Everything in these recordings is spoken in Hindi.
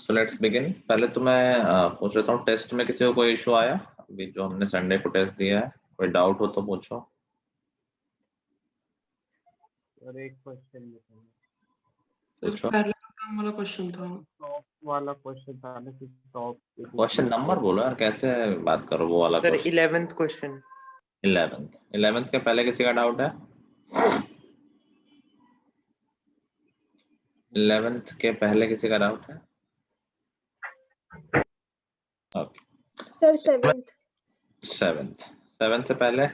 So let's begin. पहले तो मैं पूछ लेता हूँ, टेस्ट में किसी को कोई इशू आया अभी जो हमने संडे को टेस्ट दिया है? कोई डाउट हो तो पूछो। और एक क्वेश्चन पूछो। पैरेललोग्राम वाला क्वेश्चन था। टॉप वाला क्वेश्चन था ना कि टॉप क्वेश्चन नंबर बोलो यार, कैसे बात करो वो वाला sir question. 11th question. 11th के पहले किसी का डाउट है? 11th के पहले किसी का डाउट है? ओके सर 7th 7th से पहले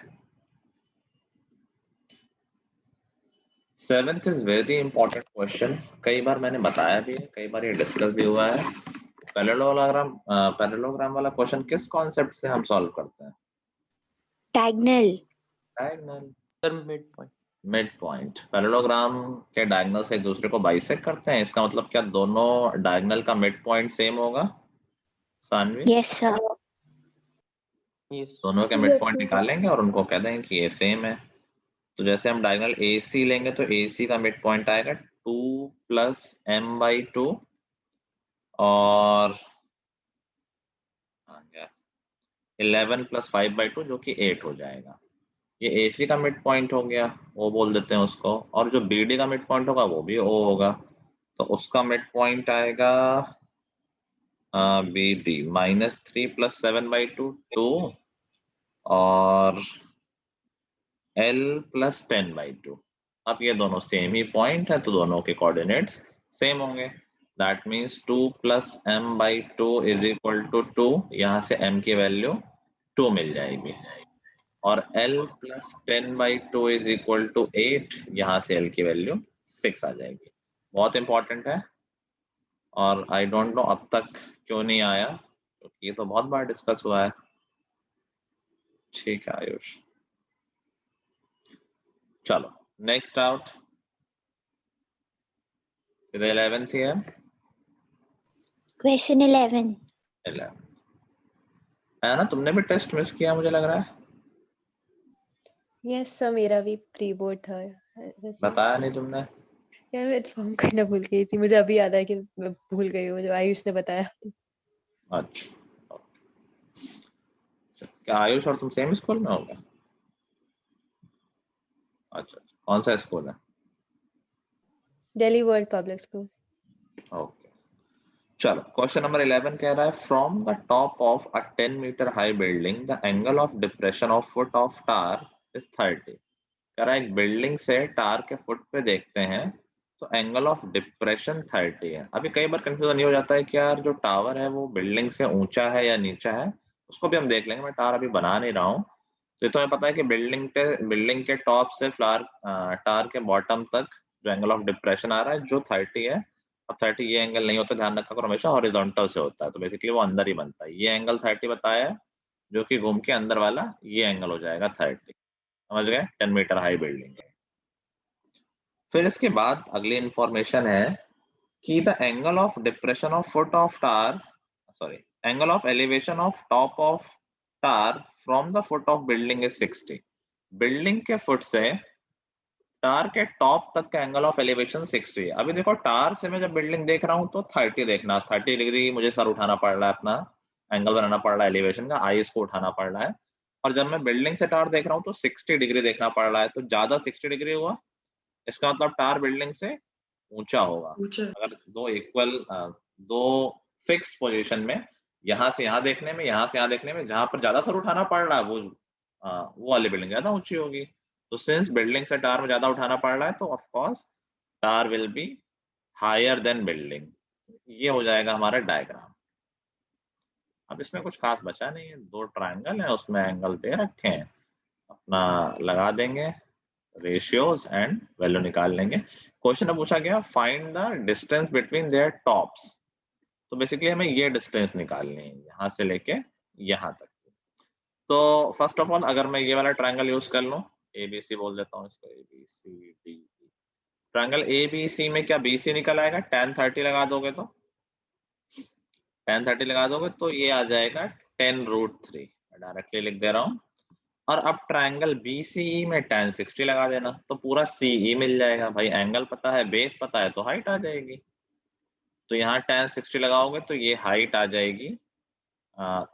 7th is very important question. कई बार मैंने बताया भी है, कई बार ये डिस्कस भी हुआ है। पैरेललोग्राम वाला क्वेश्चन किस कॉन्सेप्ट से हम सॉल्व करते हैं? Diagonal. Sir mid point. Mid point. Parallelogram के डायगोनल से एक दूसरे को बाइसेक्ट करते हैं, इसका मतलब क्या दोनों डायगोनल का मिड पॉइंट सेम होगा? सानवी? Yes sir. यस। दोनों के मिड Yes, पॉइंट sir. निकालेंगे और उनको कह देंगे कि ये सेम है। तो जैसे हम डायगोनल AC लेंगे तो AC का मिड पॉइंट आएगा 2 + m/2 और 11 + 5/2 जो कि 8 हो जाएगा। ये AC का मिड पॉइंट हो गया, वो बोल देते हैं उसको, और जो BD का मिड पॉइंट होगा वो भी O होगा। तो उसका मिड पॉइंट आएगा BD -3 + 7/2 2 और L + 10/2। अब ये दोनों सेम ही पॉइंट है तो दोनों के कोऑर्डिनेट्स सेम होंगे। That means 2 + m/2 = 2। यहाँ से m की वैल्यू 2 मिल जाएगी और L + 10/2 = 8। यहाँ से L की वैल्यू 6 आ जाएगी। बहुत इंपॉर्टेंट है और आई डोंट नो अब तक क्यों नहीं आया, क्योंकि ये तो बहुत बार डिस्कस हुआ है। ठीक है आयुष, चलो नेक्स्ट आउट। सीधे 11th ही है। क्वेश्चन 11 है ना? तुमने भी टेस्ट मिस किया मुझे लग रहा है। यस सर, मेरा भी प्री बोर्ड था वैसे। बताया नहीं तुमने? यार मैं फॉर्म करना भूल गई थी, मुझे अभी याद आया कि मैं भूल गई हूँ जब आयुष ने बताया। अच्छा, क्या आयुष और तुम सेम स्कूल में होगे? अच्छा, कौन सा स्कूल है? Delhi world public school. Okay, चलो क्वेश्चन नंबर 11 कह रहा है from the top of a 10 meter high building the angle of depression of foot of tower is 30। कह रहा है एक बिल्डिंग से टार के फुट पे देखते हैं तो एंगल ऑफ डिप्रेशन 30 है। अभी कई बार कंफ्यूजन ये हो जाता है कि यार जो टावर है वो बिल्डिंग से ऊंचा है या नीचा है, उसको भी हम देख लेंगे। मैं टावर अभी बना नहीं रहा हूँ, तो ये तो हमें पता है कि बिल्डिंग के टॉप से टार के बॉटम तक जो एंगल ऑफ डिप्रेशन आ रहा है जो 30 है। अब 30 ये एंगल नहीं होता, ध्यान रखा करो, हमेशा हॉरिजॉन्टल से होता है, तो बेसिकली वो अंदर ही बनता है। ये एंगल 30 बताया है, जो कि घूम के अंदर वाला ये एंगल हो जाएगा 30। समझ गए? 10 मीटर हाई बिल्डिंग। फिर इसके बाद अगली इंफॉर्मेशन है कि the angle of depression of foot of tar, sorry, angle of elevation of top of tar from the foot of building is 60। Building के फुट से टार के टॉप तक का एंगल ऑफ एलिवेशन 60 है। अभी देखो टार से मैं जब बिल्डिंग देख रहा हूँ तो 30 देखना, 30 डिग्री मुझे सर उठाना पड़ रहा है, अपना एंगल बनाना पड़ रहा है एलिवेशन का, आईज को उठाना पड़ रहा है। और जब मैं बिल्डिंग से टार देख रहा हूँ तो 60 डिग्री देखना पड़ रहा है, तो ज्यादा 60 डिग्री हुआ, इसका मतलब टार बिल्डिंग से ऊंचा होगा। ऊंचा। अगर दो फिक्स पोजीशन में, यहाँ से यहाँ देखने में, यहाँ से यहाँ देखने में, जहां पर ज्यादा सर उठाना पड़ रहा है वो वाली बिल्डिंग ज्यादा ऊंची होगी। तो सिंस बिल्डिंग से टार में ज्यादा उठाना पड़ रहा है तो of course tower will be higher than building. ये हो जाएगा हमारा डायग्राम। अब इसमें कुछ खास बचा नहीं है, दो ट्रायंगल है उसमें एंगल दे रखे हैं, अपना लगा देंगे रेशियोज एंड वैल्यू निकाल लेंगे। क्वेश्चन में पूछा गया find the distance between their tops, तो बेसिकली हमें ये डिस्टेंस निकालनी है यहाँ से लेके यहाँ तक। तो फर्स्ट ऑफ ऑल अगर मैं ये वाला ट्रायंगल यूज कर लूँ, ABC बोल देता हूँ इसको, ABCD। ट्रायंगल ABC में क्या BC निकल आएगा? tan 30 लगा दोगे तो ये आ जाएगा 10√3। डायरेक्टली लिख दे रहा हूँ। और अब ट्रायंगल BCE में tan 60 लगा देना तो पूरा CE मिल जाएगा। भाई एंगल पता है, बेस पता है, तो हाइट आ जाएगी। तो यहाँ tan 60 लगाओगे तो ये हाइट आ जाएगी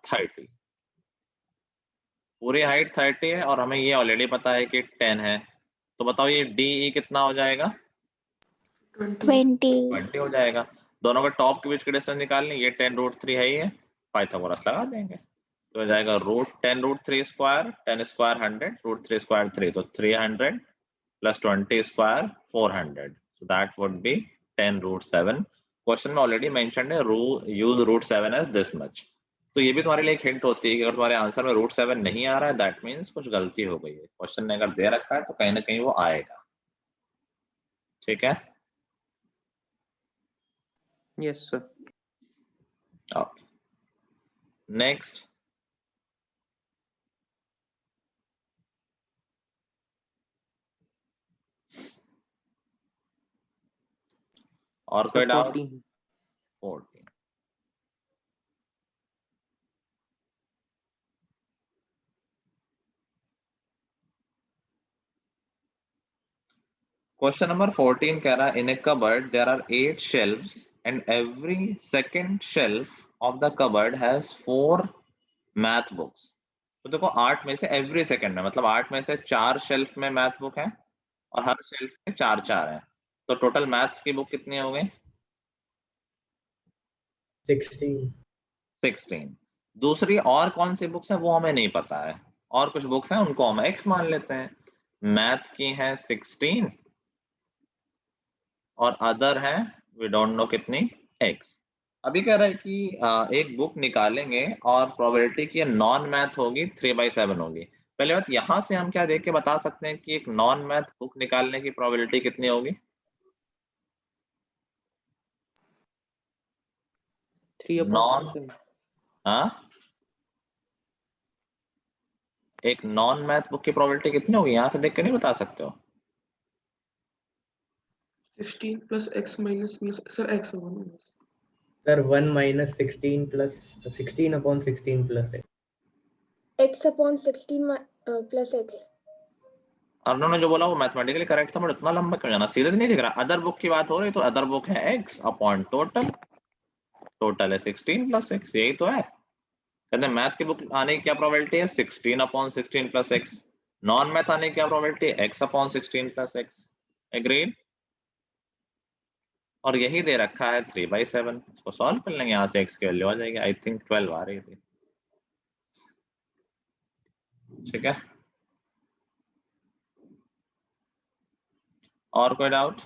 30। पूरी हाइट 30 है और हमें ये ऑलरेडी पता है कि 10 है, तो बताओ ये DE कितना हो जाएगा? 20. 20 हो जाएगा। दोनों का टॉप के बीच की डिस्टेंस निकालनी, ये 10√3 है, ये पाइथागोरस लगा देंगे तो हो जाएगा √10√3 स्क्वायर, 10 स्क्वायर 100, √3 स्क्वायर 3, तो 300 plus 20 square 400, so that would be 10√7। Question में ऑलरेडी मेंशन्ड है यूज √7 एज दिस मच। तो ये भी तुम्हारे लिए एक हिंट होती है कि अगर तुम्हारे आंसर में √7 नहीं आ रहा है दैट मीन्स कुछ गलती हो गई है। क्वेश्चन ने अगर दे रखा है तो कहीं ना कहीं वो आएगा। ठीक है, Yes, sir. Okay next. और So कोई डाउट? 14. 14। क्वेश्चन नंबर 14 कह रहा है in a cupboard there are 8 shelves and every second shelf of the cupboard has 4 math books. तो देखो 8 में से एवरी सेकंड में मतलब 8 में से 4 शेल्फ में मैथ बुक है और हर शेल्फ में 4 है, तो टोटल मैथ्स की बुक कितनी हो गई? 16। दूसरी और कौन सी बुक्स है वो हमें नहीं पता है, और कुछ बुक्स हैं उनको हम x मान लेते हैं। मैथ की है 16 और अदर है वी डोंट नो कितनी x। अभी कह रहा है कि एक बुक निकालेंगे और प्रोबेबिलिटी की नॉन मैथ होगी 3/7 होगी। पहले बात यहां से हम क्या देख के बता सकते हैं कि एक नॉन मैथ बुक निकालने की प्रोबेबिलिटी कितनी होगी? 3/7. हाँ, एक नॉन मैथ बुक की प्रोबेबिलिटी कितनी होगी यहाँ से देख के नहीं बता सकते हो? 16 plus x minus sir x होगा ना बस। Sir, 1 minus 16 plus 16 upon 16 plus x. x upon 16 plus x. अर्नो ने जो बोला वो मैथमेटिकली करेक्ट था, बट इतना लंबा क्यों जाना? सीधे नहीं दिख रहा। अदर बुक की बात हो रही तो अदर बुक है x अपॉन टोटल, टोटल है 16 प्लस x, यही तो है। कहते हैं मैथ की बुक आने की क्या प्रोबेबिलिटी है? 16 upon 16 plus x। Non math आने की क्या प्रोबेबिलिटी है? x upon 16 plus x। Agreed? और यही दे रखा है 3/7। इसको सॉल्व कर लेंगे, यहाँ से x की वैल्यू आ जाएगी, आई थिंक 12 आ रही थी। ठीक है, और कोई डाउट?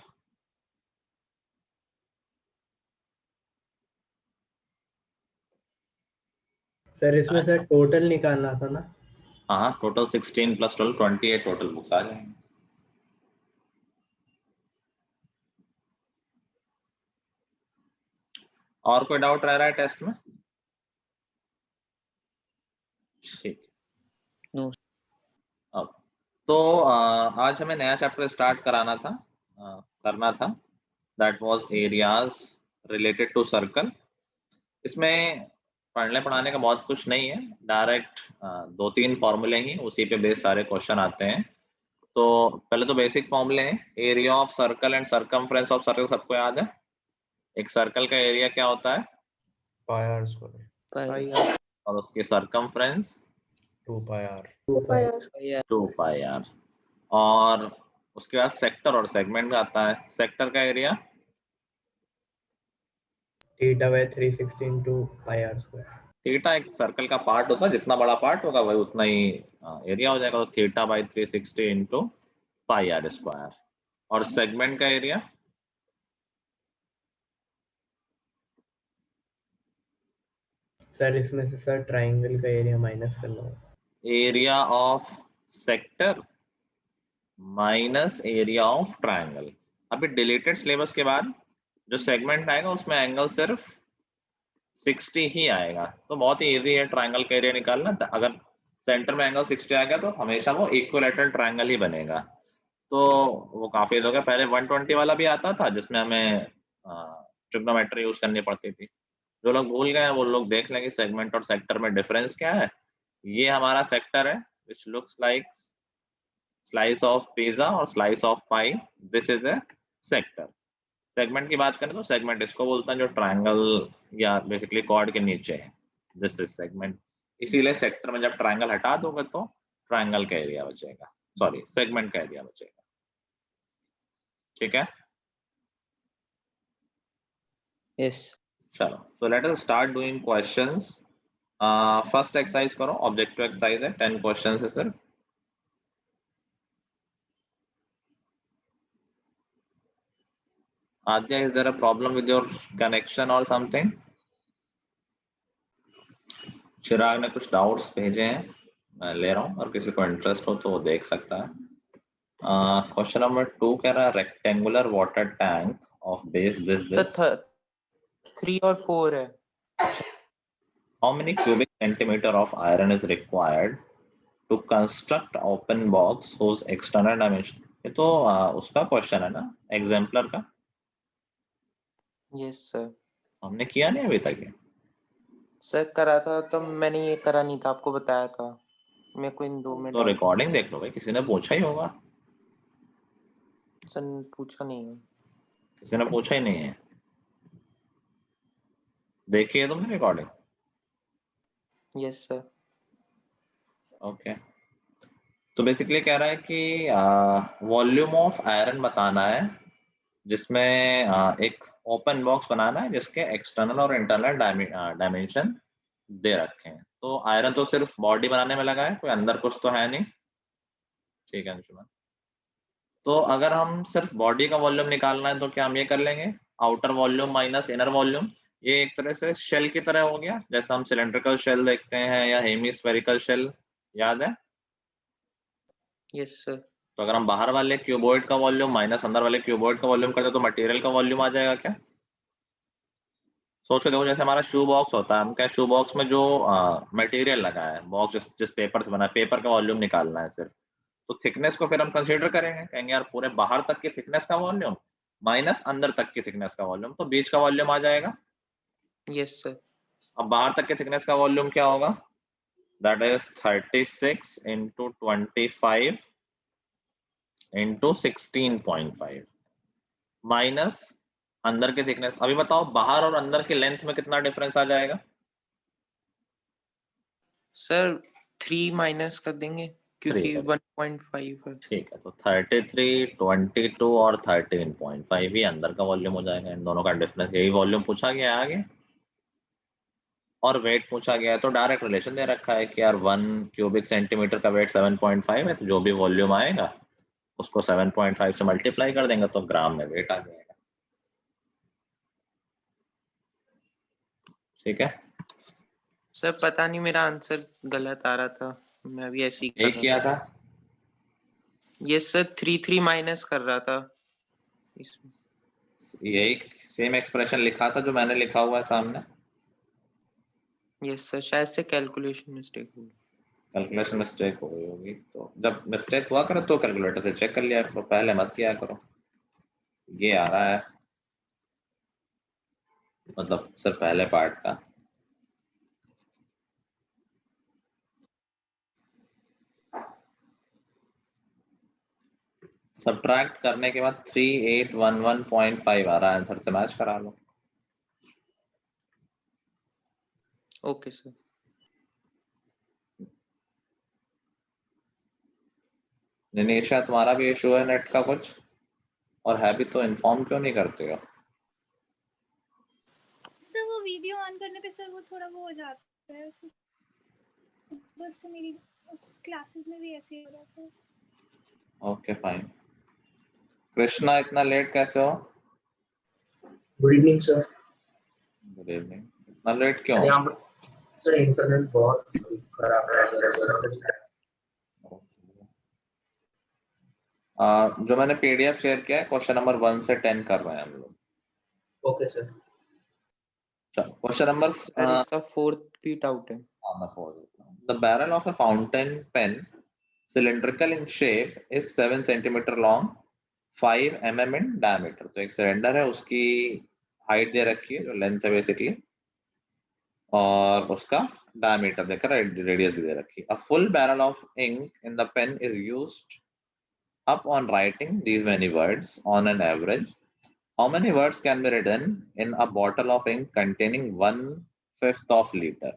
सर इसमें सर टोटल निकालना था ना? हाँ, टोटल 16 प्लस 12 28 टोटल बुक्स आ जाएंगे। और कोई डाउट रह रहा है टेस्ट में? ठीक। No. अब तो आज हमें नया चैप्टर स्टार्ट कराना था, करना था, that was areas related to circle. इसमें पढ़ने पढ़ाने का बहुत कुछ नहीं है, डायरेक्ट 2-3 फॉर्मूले ही उसी पे बेस सारे क्वेश्चन आते हैं। तो पहले तो बेसिक फॉर्मूले हैं। Area of circle and circumference of circle सबको याद है? एक सर्कल का एरिया क्या होता है? Pi r square, Pi r. और उसकी circumference 2 pi r. 2 pi r. और उसके बाद सेक्टर और सेगमेंट आता है। सेक्टर का area theta by 360 into pi r square. Theta एक सर्कल का पार्ट होता है, जितना बड़ा पार्ट होगा वही उतना ही एरिया हो जाएगा, तो theta by 360 into pi r square. और सेगमेंट का एरिया सर इसमें से सर ट्राइंगल का एरिया माइनस करना होगा। Area of sector minus area of triangle. अभी डिलीटेड सिलेबस के बाद जो सेगमेंट आएगा उसमें एंगल सिर्फ 60 ही आएगा, तो बहुत ही इजी है ट्राइंगल का एरिया निकालना। अगर सेंटर में एंगल 60 आ गया तो हमेशा वो इक्विलैटरल ट्राइंगल ही बनेगा। तो वो काफी हो गया। पहले 120 वाला भी आता था जिसमें हमें ट्रिग्नोमेट्री यूज करनी पड़ती थी। जो लोग भूल गए वो लोग देख लेंगे सेगमेंट और सेक्टर में डिफरेंस क्या है। ये हमारा सेक्टर है which looks like slice of pizza और slice of pie, this is a sector. Segment की बात करें तो सेगमेंट इसको बोलते हैं जो ट्रायंगल या बेसिकली कॉर्ड के नीचे है, दिस इज सेगमेंट। इसीलिए सेक्टर में जब ट्रायंगल हटा दोगे तो ट्रायंगल का एरिया बचेगा, सॉरी सेगमेंट का एरिया बचेगा। ठीक है, Yes. चलो so let us start doing questions. First exercise करो, ऑब्जेक्टिव एक्सरसाइज है, 10 क्वेश्चंस है सिर्फ। Adya, is there a problem with your connection or something? चिराग ने कुछ डाउट्स भेजे हैं, मैं ले रहा हूँ, और किसी को इंटरेस्ट हो तो वो देख सकता है। क्वेश्चन नंबर 2 कह रहा है rectangular water tank of base this Sir, 3 और 4 है। How many cubic centimeter of iron is required to construct open box whose external dimension? ये तो उसका क्वेश्चन है ना, एग्जाम्पलर का। Yes sir. हमने किया नहीं अभी तक ये। सर करा था तो मैंने ये करा नहीं था, आपको बताया था। मेरे को इन 2 में तो रिकॉर्डिंग देख लो भाई, किसी ने पूछा ही होगा। सर पूछा नहीं है। किसी ने पूछा ही नहीं है, देखी है तुमने रिकॉर्डिंग? Yes sir. ओके, तो बेसिकली कह रहा है कि वॉल्यूम ऑफ आयरन बताना है जिसमें एक ओपन बॉक्स बनाना है जिसके एक्सटर्नल और इंटरनल डायमेंशन दे रखे हैं। तो आयरन तो सिर्फ बॉडी बनाने में लगा है, कोई अंदर कुछ तो है नहीं। ठीक है अंशुमन, तो अगर हम सिर्फ बॉडी का वॉल्यूम निकालना है तो क्या हम ये कर लेंगे, outer volume minus inner volume. ये एक तरह से शेल की तरह हो गया, जैसा हम सिलेंड्रिकल शेल देखते हैं या हेमिस्फेरिकल शेल, याद है? Yes sir. तो अगर हम बाहर वाले क्यूबॉइड का वॉल्यूम माइनस अंदर वाले क्यूबॉइड का वॉल्यूम करते तो मटेरियल का वॉल्यूम आ जाएगा क्या? सोच के देखो, जैसे हमारा शू बॉक्स होता है, हम क्या शू बॉक्स में जो मटेरियल लगा है, बॉक्स जिस पेपर से बना है, पेपर का वॉल्यूम निकालना है सिर्फ, तो थिकनेस को फिर हम कंसीडर करेंगे, कहेंगे यार पूरे बाहर तक की थिकनेस का वॉल्यूम माइनस अंदर तक की थिकनेस का वॉल्यूम, तो बीच का वॉल्यूम आ जाएगा। Yes sir. अब बाहर तक की थिकनेस का वॉल्यूम क्या होगा, that is 36 into 25 into 16.5 minus अंदर की थिकनेस। अभी बताओ बाहर और अंदर की लेंथ में कितना डिफरेंस आ जाएगा? सर 3 माइनस कर देंगे क्योंकि 3 1.5 है। ठीक है, तो 33, 22 और 13.5 ही अंदर का वॉल्यूम हो जाएगा। इन दोनों का डिफरेंस, यही वॉल्यूम पूछा गया है आगे, और वेट पूछा गया है। तो डायरेक्ट रिलेशन दे रखा है कि यार 1 क्यूबिक सेंटीमीटर का वेट 7.5 है, तो जो भी वॉल्यूम आएगा उसको 7.5 से मल्टीप्लाई कर देंगे तो ग्राम में वेट आ जाएगा। ठीक है, सर पता नहीं मेरा आंसर गलत आ रहा था, मैं अभी ऐसे ही यही कर किया रहा था। यस सर 3 माइनस कर रहा था इसमें। यही सेम एक्सप्रेशन लिखा था जो मैंने लिखा हुआ है सामने। यस सर, शायद से कैलकुलेशन मिस्टेक हुई। कैलकुलेशन मिस्टेक हो गई होगी, तो जब मिस्टेक हुआ करो तो कैलकुलेटर से चेक कर लिया करो, पहले मत किया करो। ये आ रहा है मतलब सिर्फ पहले पार्ट का। सब्ट्रैक्ट करने के बाद 3811.5 आ रहा है, आंसर से मैच करा लो। Okay sir. निनेशा, तुम्हारा भी इशू है नेट का कुछ, और है भी तो इन्फॉर्म क्यों नहीं करते हो? सर वो वीडियो ऑन करने पे सर वो थोड़ा वो हो जाता है, बस मेरी उस क्लासेस में भी ऐसे ही हो रहा था। Okay fine. कृष्णा, इतना लेट कैसे हो? Good evening sir. Good evening. इतना लेट क्यों? सर इंटरनेट बहुत खराब है सर। जो मैंने पीडीएफ शेयर किया है, क्वेश्चन नंबर 1 से 10 कर रहे हैं हम लोग। Okay sir. चलो क्वेश्चन नंबर इसका 4th भी डाउट है। The barrel of a fountain pen, cylindrical in shape, is 7 centimeter long, 5 mm in diameter. तो एक सिलेंडर है, उसकी हाइट दे रखी है जो लेंथ है बेसिकली, और उसका डायमीटर देकर रेडियस भी दे रखी है। A full barrel of ink in the pen is used up on writing these many words on an average. How many words can be written in a bottle of ink containing 1/5 of liter?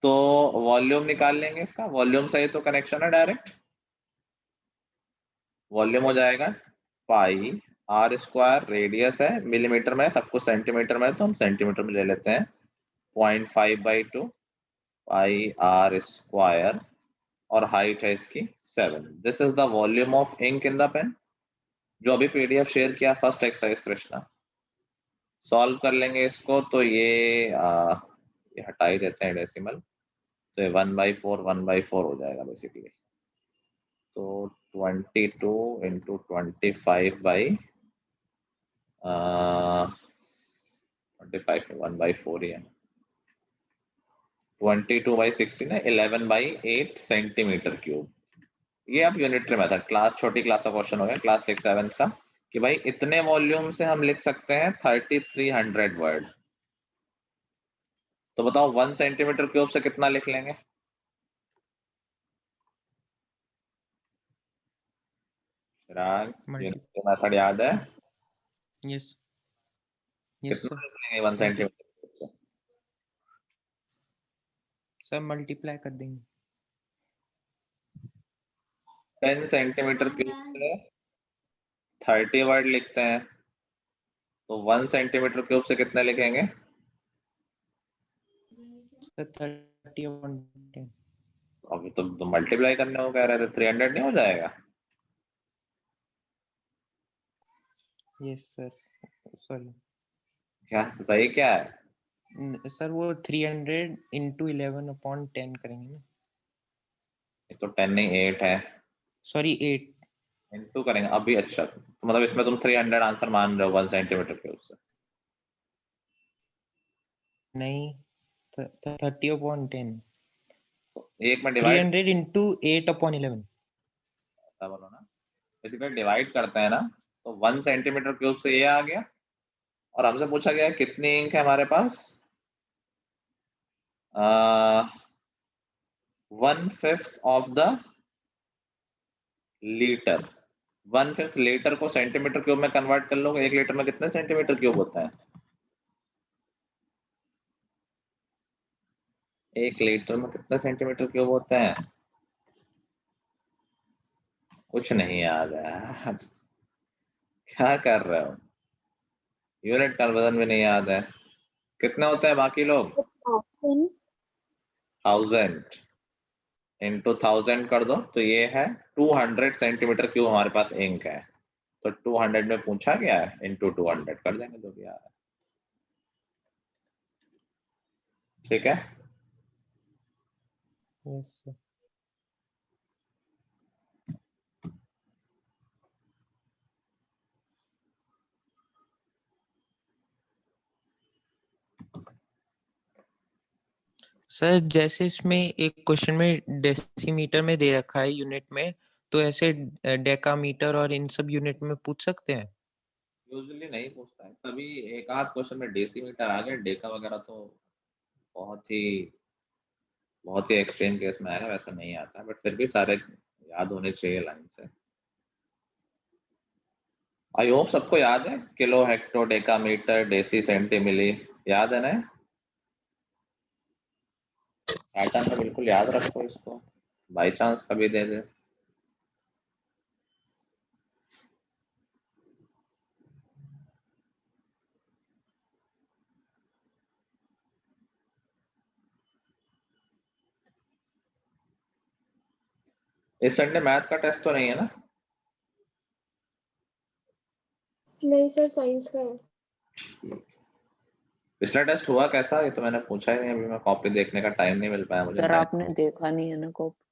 तो वॉल्यूम निकाल लेंगे इसका, वॉल्यूम से ही तो कनेक्शन है डायरेक्ट। वॉल्यूम हो जाएगा पाई आर स्क्वायर, रेडियस है मिलीमीटर में, सब कुछ सेंटीमीटर में, तो हम सेंटीमीटर में ले लेते हैं 0.5/2 पाई आर स्क्वायर, और हाइट है इसकी 7। This is the volume of ink in the pen. जो अभी पीडीएफ शेयर किया फर्स्ट एक्सरसाइज कृष्णा, सॉल्व कर लेंगे इसको, तो ये हटा ही देते हैं डेसिमल, तो ये 1/4 हो जाएगा बेसिकली। तो 22 into 25 by 25 1/4 ही है, 22/16 है, 11/8 सेंटीमीटर क्यूब। ये अब यूनिटरी मेथड, क्लास छोटी क्लास का क्वेश्चन हो गया, क्लास 6-7 का, कि भाई इतने वॉल्यूम से हम लिख सकते हैं 3300 वर्ड। तो बताओ 1 सेंटीमीटर क्यूब से कितना लिख लेंगे? चिराग, मेथड याद है? यस यस कितना लिख लेंगे 1 सेंटीमीटर क्यूब से? सर मल्टीप्लाई कर देंगे। 10 सेंटीमीटर क्यूब से 30 वर्ड लिखते हैं, तो 1 सेंटीमीटर क्यूब से कितने लिखेंगे? सर 30/10। अभी तो मल्टीप्लाई करने को कह रहे थे, 300 नहीं हो जाएगा? यस सर, सॉरी क्या सही क्या है? सर वो 300 into 11/10 करेंगे ना। ये तो 10 नहीं 8 है, सॉरी 8 इनटू करेंगे अभी। अच्छा, तो मतलब इसमें तुम 300 आंसर मान रहे हो 1 सेंटीमीटर क्यूब से? नहीं 30/10। एक में डिवाइड 300 into 8/11। ऐसा बोलो ना, बेसिकली डिवाइड करते हैं ना, तो 1 सेंटीमीटर क्यूब से ये आ गया, और हमसे पूछा गया कितनी इंक है हमारे पास? 1/5 ऑफ द लीटर। 1/5 लीटर को सेंटीमीटर क्यूब में कन्वर्ट कर लोगे, 1 लीटर में कितने सेंटीमीटर क्यूब होता है? 1 लीटर में कितने सेंटीमीटर क्यूब होते हैं? कुछ नहीं याद है, क्या कर रहे हो? यूनिट कन्वर्जन भी नहीं याद है। कितने होते हैं बाकी लोग? 1000 into 1000 कर दो, तो ये है 200 सेंटीमीटर क्यूब हमारे पास इंक है। तो 200 में पूछा गया है, into 200 कर देंगे जो भी आ रहा है। ठीक है, यस सर। सर जैसे इसमें एक क्वेश्चन में डेसीमीटर में दे रखा है यूनिट में, तो ऐसे डेकामीटर और इन सब यूनिट में पूछ सकते हैं? यूजुअली नहीं पूछता है, तभी एक आध क्वेश्चन में डेसीमीटर आ गया, डेका वगैरह तो बहुत ही एक्सट्रीम केस में आएगा, वैसा नहीं आता, बट फिर भी सारे याद होने चाहिए लाइन से। आई होप सबको याद है, किलो, हेक्टो, डेकामीटर, डेसी, सेंटीमिली, याद है ना? पैटर्न में बिल्कुल याद रखो इसको, बाई चांस कभी दे दे। इस संडे मैथ का टेस्ट तो नहीं है ना? नहीं सर, साइंस का है। पिछला टेस्ट हुआ कैसा? ये तो मैंने पूछा ही नहीं, अभी मैं कॉपी देखने का टाइम नहीं मिल पाया मुझे। सर आपने देखा नहीं है ना कॉपी?